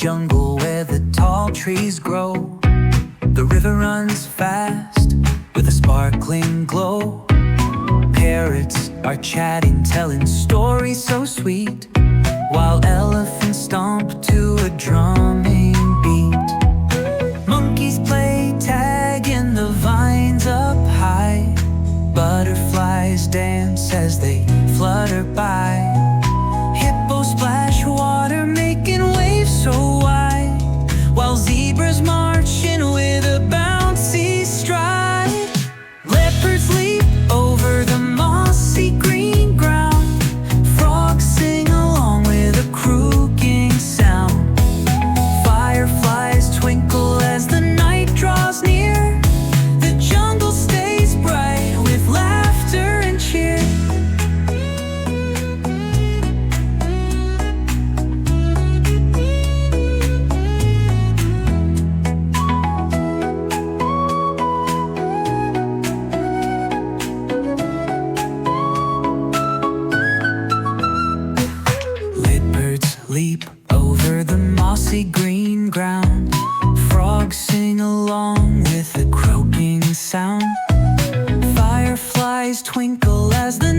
jungle where the tall trees grow. The river runs fast with a sparkling glow. Parrots are chatting, telling stories so sweet, while elephants stomp to a drumming beat. Monkeys play tag in the vines up high. Butterflies dance as they flutter by. Hippos splash water, making waves so wide, while zebras march in with a bouncy stride. Leopards leap over the mossy green ground. Frogs sing along with a croaking sound. Fireflies twinkle as the night draws near. The jungle stays bright with laughter and cheer. Leap over the mossy green ground. Frogs sing along with a croaking sound. Fireflies twinkle as the